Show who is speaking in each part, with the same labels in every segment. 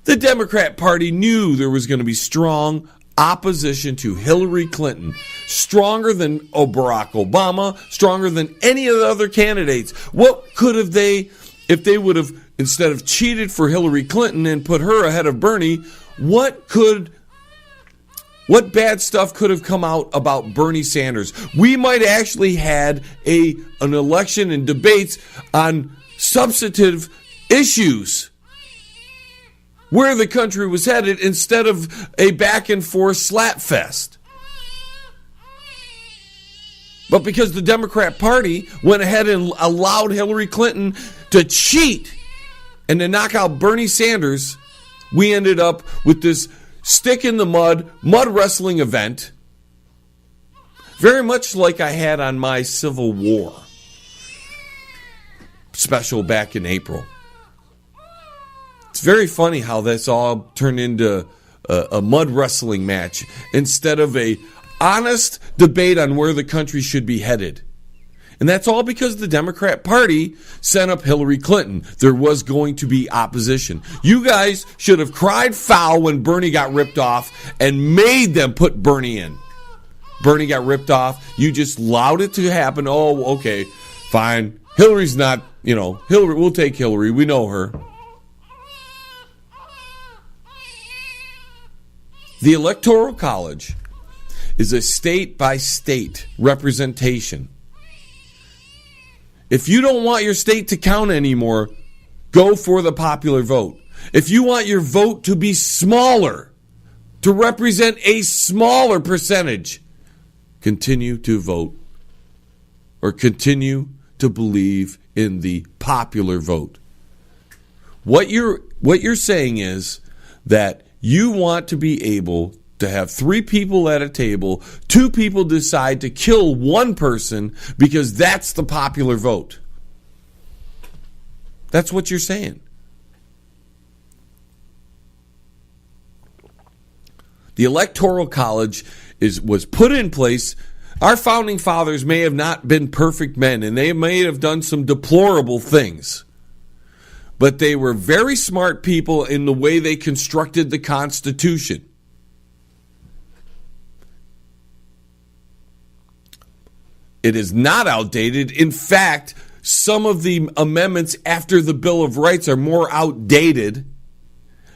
Speaker 1: The Democrat Party knew there was going to be strong opposition to Hillary Clinton, stronger than Barack Obama, stronger than any of the other candidates. What could have they, if they would have, instead of cheated for Hillary Clinton and put her ahead of Bernie, what bad stuff could have come out about Bernie Sanders? We might actually had an election and debates on substantive issues where the country was headed instead of a back and forth slap fest. But because the Democrat Party went ahead and allowed Hillary Clinton to cheat and to knock out Bernie Sanders, we ended up with this stick in the mud wrestling event, very much like I had on my Civil War special back in April. It's very funny how this all turned into a mud wrestling match instead of a honest debate on where the country should be headed. And that's all because the Democrat Party sent up Hillary Clinton. There was going to be opposition. You guys should have cried foul when Bernie got ripped off and made them put Bernie in. Bernie got ripped off. You just allowed it to happen. Oh, okay, fine. Hillary's not, Hillary, we'll take Hillary. We know her. The Electoral College is a state-by-state representation. If you don't want your state to count anymore, go for the popular vote. If you want your vote to be smaller, to represent a smaller percentage, continue to vote or continue to believe in the popular vote. What you're saying is that you want to be able to have 3 people at a table, 2 people decide to kill one person because that's the popular vote. That's what you're saying. The Electoral College was put in place. Our founding fathers may have not been perfect men, and they may have done some deplorable things. But they were very smart people in the way they constructed the Constitution. It is not outdated. In fact, some of the amendments after the Bill of Rights are more outdated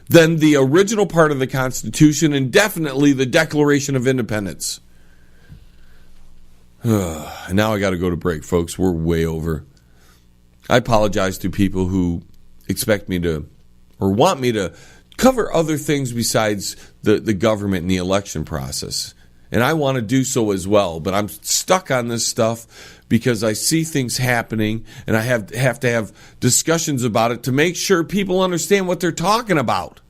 Speaker 1: than the original part of the Constitution and definitely the Declaration of Independence. Now I got to go to break, folks. We're way over. I apologize to people who expect me to or want me to cover other things besides the government and the election process. And I want to do so as well, but I'm stuck on this stuff because I see things happening and I have to have discussions about it to make sure people understand what they're talking about.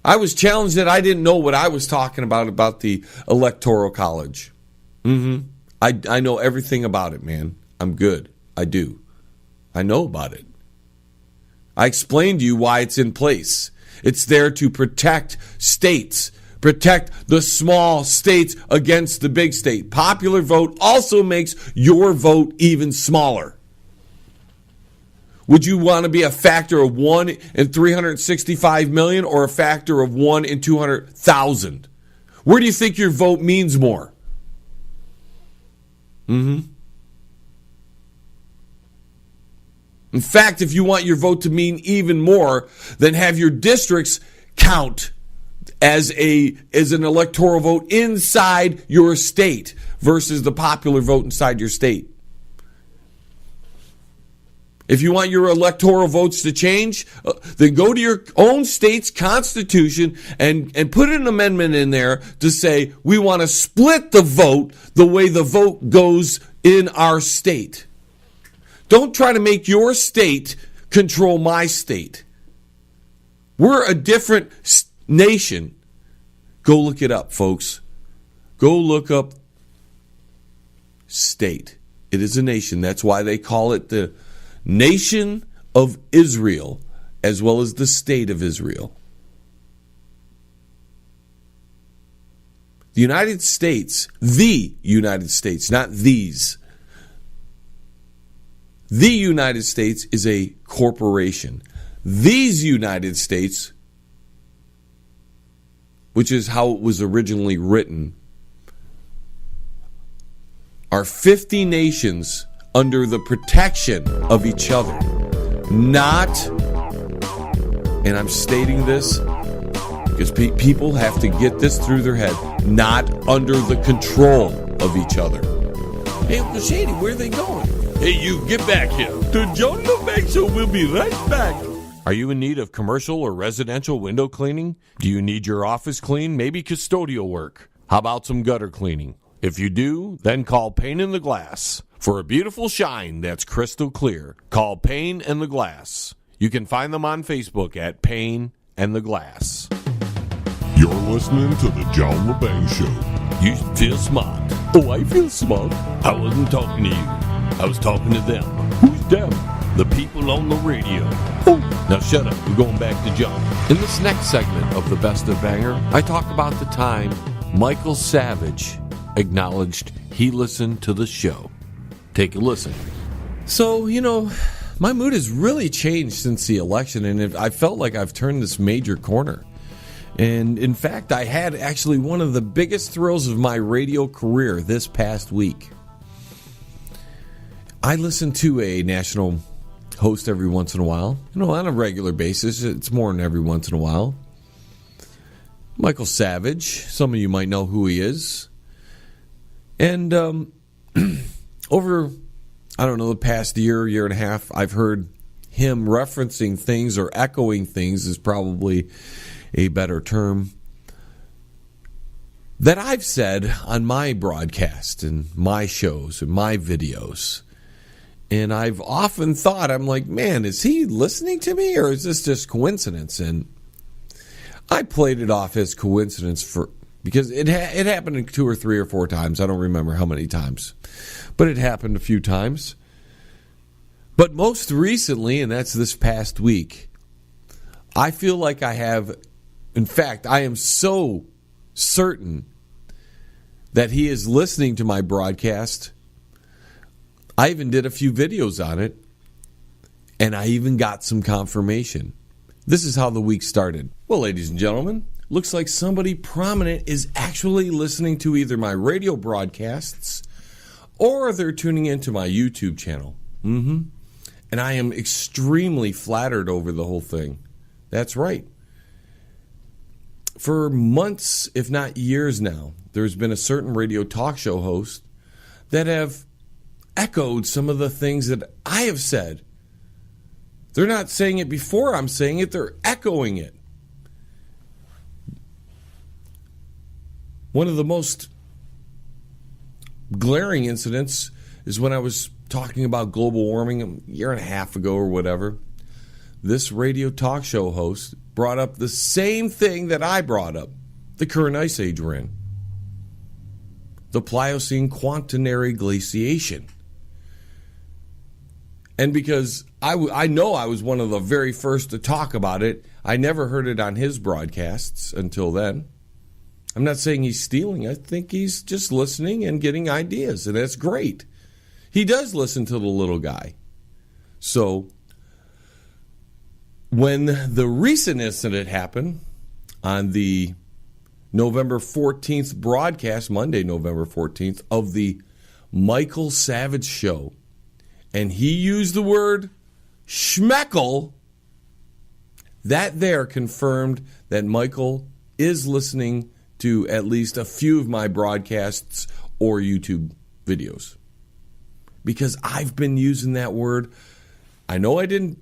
Speaker 1: I was challenged that I didn't know what I was talking about the Electoral College. I know everything about it, man. I'm good. I do. I know about it. I explained to you why it's in place. It's there to protect states. Protect the small states against the big state. Popular vote also makes your vote even smaller. Would you want to be a factor of 1 in 365 million or a factor of 1 in 200,000? Where do you think your vote means more? In fact, if you want your vote to mean even more, then have your districts count as an electoral vote inside your state versus the popular vote inside your state. If you want your electoral votes to change, then go to your own state's constitution and put an amendment in there to say we want to split the vote the way the vote goes in our state. Don't try to make your state control my state. We're a different nation. Go look it up, folks. Go look up state. It is a nation. That's why they call it the Nation of Israel, as well as the State of Israel. The United States, not these. The United States is a corporation. These United States, which is how it was originally written, are 50 nations under the protection of each other. Not, and I'm stating this because people have to get this through their head, not under the control of each other. Hey, Uncle Shady, where are they going? Hey, you, get back here. The John LeBang Show will be right back. Are you in need of commercial or residential window cleaning? Do you need your office cleaned? Maybe custodial work? How about some gutter cleaning? If you do, then call Pane in the Glass. For a beautiful shine that's crystal clear, call Pane and the Glass. You can find them on Facebook at Pane and the Glass.
Speaker 2: You're listening to the John LeBang Show.
Speaker 1: You feel smart. Oh, I feel smart. I wasn't talking to you. I was talking to them. Who's them? The people on the radio. Oh, now shut up. We're going back to John. In this next segment of the Best of Banger, I talk about the time Michael Savage acknowledged he listened to the show. Take a listen. So, my mood has really changed since the election, and I felt like I've turned this major corner. And in fact, I had actually one of the biggest thrills of my radio career this past week. I listen to a national host every once in a while, on a regular basis. It's more than every once in a while. Michael Savage, some of you might know who he is. And over, the past year and a half, I've heard him referencing things, or echoing things is probably a better term, that I've said on my broadcast and my shows and my videos. And I've often thought, I'm like, man, is he listening to me, or is this just coincidence? And I played it off as coincidence because it happened 2 or 3 or 4 times. I don't remember how many times, but it happened a few times. But most recently, and that's this past week, I feel like I have, in fact, I am so certain that he is listening to my broadcast. I even did a few videos on it, and I even got some confirmation. This is how the week started. Well, ladies and gentlemen, looks like somebody prominent is actually listening to either my radio broadcasts or they're tuning into my YouTube channel. And I am extremely flattered over the whole thing. That's right. For months, if not years now, there's been a certain radio talk show host that have echoed some of the things that I have said. They're not saying it before I'm saying it, they're echoing it. One of the most glaring incidents is when I was talking about global warming a year and a half ago or whatever. This radio talk show host brought up the same thing that I brought up, the current ice age we're in. The Pliocene Quaternary glaciation. And because I know I was one of the very first to talk about it, I never heard it on his broadcasts until then. I'm not saying he's stealing. I think he's just listening and getting ideas, and that's great. He does listen to the little guy. So when the recent incident happened on the November 14th broadcast, Monday, November 14th, of the Michael Savage Show, and he used the word schmeckle, that there confirmed that Michael is listening to at least a few of my broadcasts or YouTube videos. Because I've been using that word. I know I didn't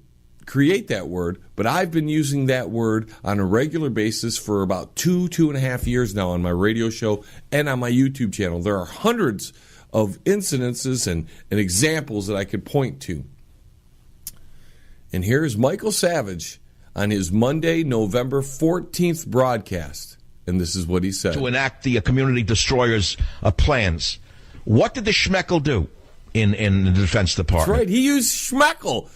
Speaker 1: create that word, but I've been using that word on a regular basis for about 2.5 years now on my radio show and on my YouTube channel. There are hundreds of incidences and examples that I could point to. And here's Michael Savage on his Monday, November 14th broadcast. And this is what he said.
Speaker 3: To enact the community destroyers' plans. What did the schmeckle do in the Defense Department?
Speaker 1: That's right. He used schmeckle.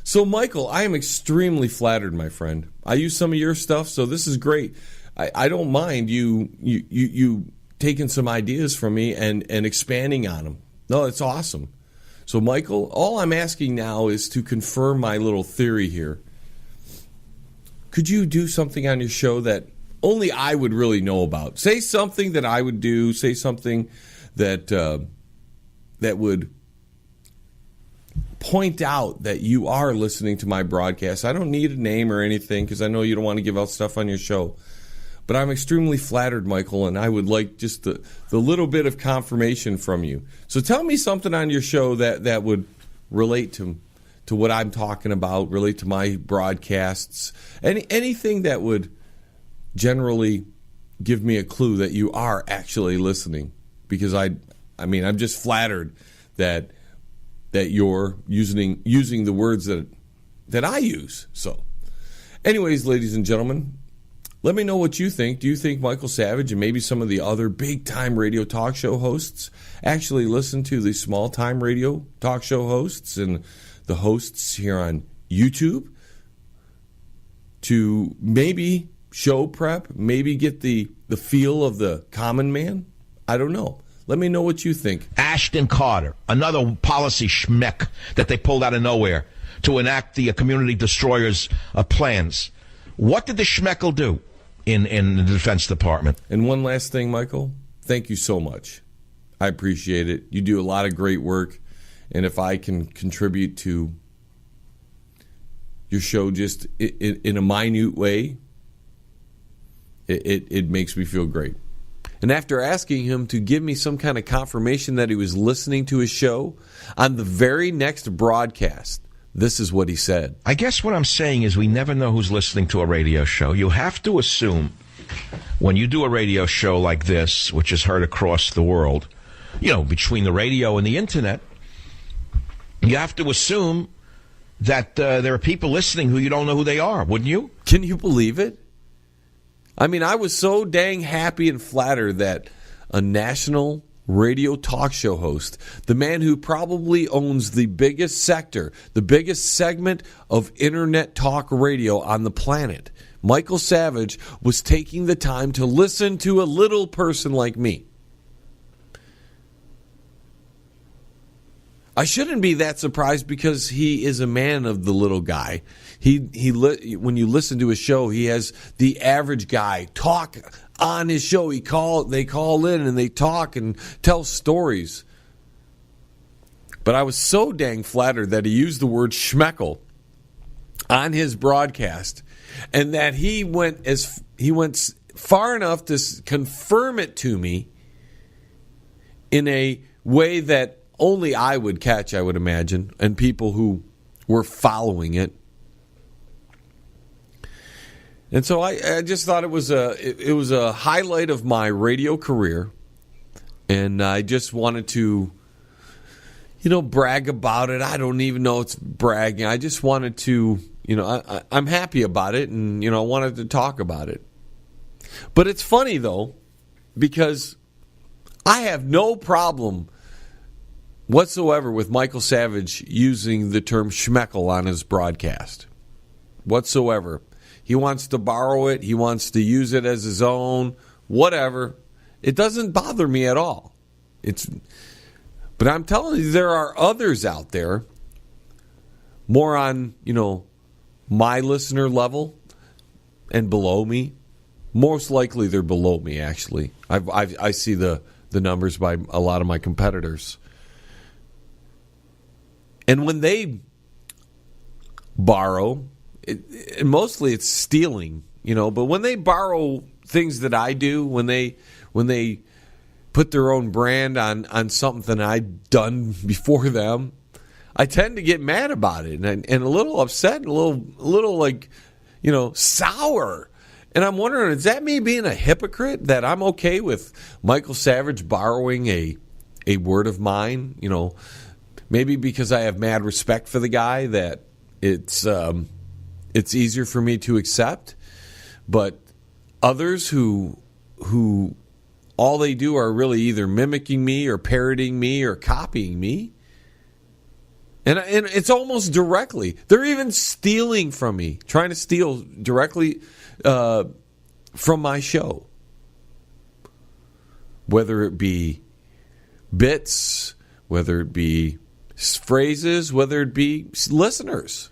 Speaker 1: So, Michael, I am extremely flattered, my friend. I use some of your stuff, so this is great. I don't mind you taking some ideas from me and expanding on them. No, it's awesome. So, Michael, all I'm asking now is to confirm my little theory here. could you do something on your show that only I would really know about? Say something that I would do. Say something that that would point out that you are listening to my broadcast. I don't need a name or anything because I know you don't want to give out stuff on your show. But I'm extremely flattered, Michael, and I would like just the little bit of confirmation from you. So tell me something on your show that would relate to what I'm talking about, relate to my broadcasts, anything that would generally give me a clue that you are actually listening. Because I'm just flattered that you're using the words that I use. So, anyways, ladies and gentlemen, let me know what you think. Do you think Michael Savage and maybe some of the other big-time radio talk show hosts actually listen to the small-time radio talk show hosts and the hosts here on YouTube to maybe show prep, maybe get the feel of the common man? I don't know. Let me know what you think.
Speaker 3: Ashton Carter, another policy schmeck that they pulled out of nowhere to enact the community destroyers' plans. What did the schmeckle do in the Defense Department?
Speaker 1: And one last thing, Michael, thank you so much. I appreciate it. You do a lot of great work, and if I can contribute to your show just in a minute way, it makes me feel great. And after asking him to give me some kind of confirmation that he was listening to his show, on the very next broadcast, this is what he said.
Speaker 3: I guess what I'm saying is we never know who's listening to a radio show. You have to assume when you do a radio show like this, which is heard across the world, between the radio and the internet, you have to assume that there are people listening who you don't know who they are, wouldn't you?
Speaker 1: Can you believe it? I was so dang happy and flattered that a national radio talk show host, the man who probably owns the biggest sector, the biggest segment of internet talk radio on the planet, Michael Savage, was taking the time to listen to a little person like me. I shouldn't be that surprised because he is a man of the little guy. When you listen to his show, he has the average guy talk on his show. They call in and they talk and tell stories. But I was so dang flattered that he used the word schmeckle on his broadcast, and that he went far enough to confirm it to me in a way that only I would catch, I would imagine, and people who were following it. And so I just thought it was a highlight of my radio career, and I just wanted to, brag about it. I don't even know it's bragging. I just wanted to, I'm happy about it, and I wanted to talk about it. But it's funny though, because I have no problem whatsoever with Michael Savage using the term schmeckle on his broadcast. Whatsoever. He wants to borrow it. He wants to use it as his own. Whatever. It doesn't bother me at all. But I'm telling you, there are others out there, more on, my listener level and below me. Most likely they're below me, actually. I see the numbers by a lot of my competitors. And when they borrow, mostly it's stealing, but when they borrow things that I do, when they put their own brand on something I've done before them, I tend to get mad about it and a little upset and a little like, sour. And I'm wondering, is that me being a hypocrite that I'm okay with Michael Savage borrowing a word of mine, Maybe because I have mad respect for the guy that it's easier for me to accept. But others who all they do are really either mimicking me or parroting me or copying me. And it's almost directly. They're even stealing from me, trying to steal directly from my show. Whether it be bits, whether it be phrases, whether it be listeners.